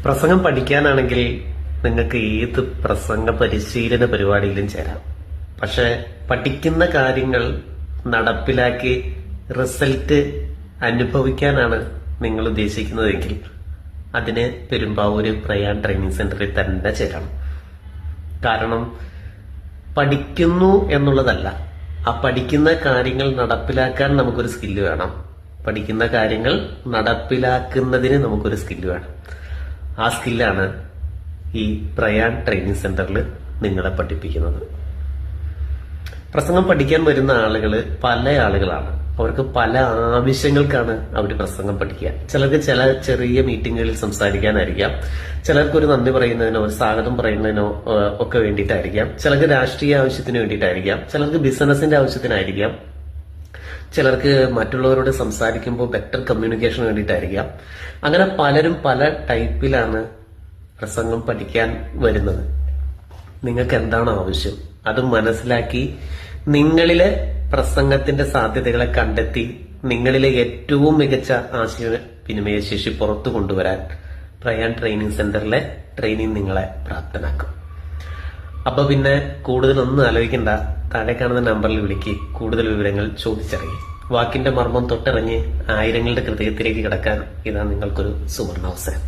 പ്രസംഗം പഠിക്കാനാണെങ്കിൽ നിങ്ങൾക്ക് ഏത് പ്രസംഗ പരിശീലന പരിപാടിയിലും ചേരാം. പക്ഷെ പഠിക്കുന്ന കാര്യങ്ങൾ നടപ്പിലാക്കി റിസൾട്ട് അനുഭവിക്കാനാണ് നിങ്ങൾ ഉദ്ദേശിക്കുന്നതെങ്കിൽ അതിന് പെരുമ്പാവൂര് പ്രയാൺ ട്രെയിനിങ് സെന്ററിൽ തന്നെ ചേരണം. കാരണം പഠിക്കുന്നു എന്നുള്ളതല്ല, ആ പഠിക്കുന്ന കാര്യങ്ങൾ നടപ്പിലാക്കാൻ നമുക്കൊരു സ്കില്ല് വേണം. പഠിക്കുന്ന കാര്യങ്ങൾ നടപ്പിലാക്കുന്നതിന് നമുക്കൊരു സ്കില്ല് വേണം. ആ സ്കില്ലാണ് ഈ പ്രയാൺ ട്രെയിനിങ് സെന്ററിൽ നിങ്ങളെ പഠിപ്പിക്കുന്നത്. പ്രസംഗം പഠിക്കാൻ വരുന്ന പല ആളുകളാണ്. അവർക്ക് പല ആവശ്യങ്ങൾക്കാണ് അവർ പ്രസംഗം പഠിക്കുക. ചിലർക്ക് ചില ചെറിയ മീറ്റിങ്ങുകളിൽ സംസാരിക്കാനായിരിക്കാം, ചിലർക്ക് ഒരു നന്ദി പറയുന്നതിനോ ഒരു സ്വാഗതം പറയുന്നതിനോ ഒക്കെ വേണ്ടിയിട്ടായിരിക്കാം, ചിലർക്ക് രാഷ്ട്രീയ ആവശ്യത്തിന് വേണ്ടിയിട്ടായിരിക്കാം, ചിലർക്ക് ബിസിനസിന്റെ ആവശ്യത്തിനായിരിക്കാം, ചിലർക്ക് മറ്റുള്ളവരോട് സംസാരിക്കുമ്പോൾ ബെറ്റർ കമ്മ്യൂണിക്കേഷന് വേണ്ടിയിട്ടായിരിക്കാം. അങ്ങനെ പലരും പല ടൈപ്പിലാണ് പ്രസംഗം പഠിക്കാൻ വരുന്നത്. നിങ്ങൾക്ക് എന്താണ് ആവശ്യം അത് മനസ്സിലാക്കി നിങ്ങളിലെ പ്രസംഗത്തിന്റെ സാധ്യതകളെ കണ്ടെത്തി നിങ്ങളിലെ ഏറ്റവും മികച്ച ആശയവിനിമയ ശേഷി പുറത്തു കൊണ്ടുവരാൻ പ്രയാൺ ട്രെയിനിങ് സെന്ററിലെ ട്രെയിനിങ് നിങ്ങളെ പ്രാപ്തനാക്കും. അപ്പൊ പിന്നെ കൂടുതലൊന്നും ആലോചിക്കണ്ട, താഴെ കാണുന്ന നമ്പറിൽ വിളിക്ക്, കൂടുതൽ വിവരങ്ങൾ ചോദിച്ചറിയും. വാക്കിന്റെ മർമ്മം തൊട്ടിറങ്ങി ആയിരങ്ങളുടെ ഹൃദയത്തിലേക്ക് കിടക്കാൻ ഇതാ നിങ്ങൾക്കൊരു സുവർണാവസരം.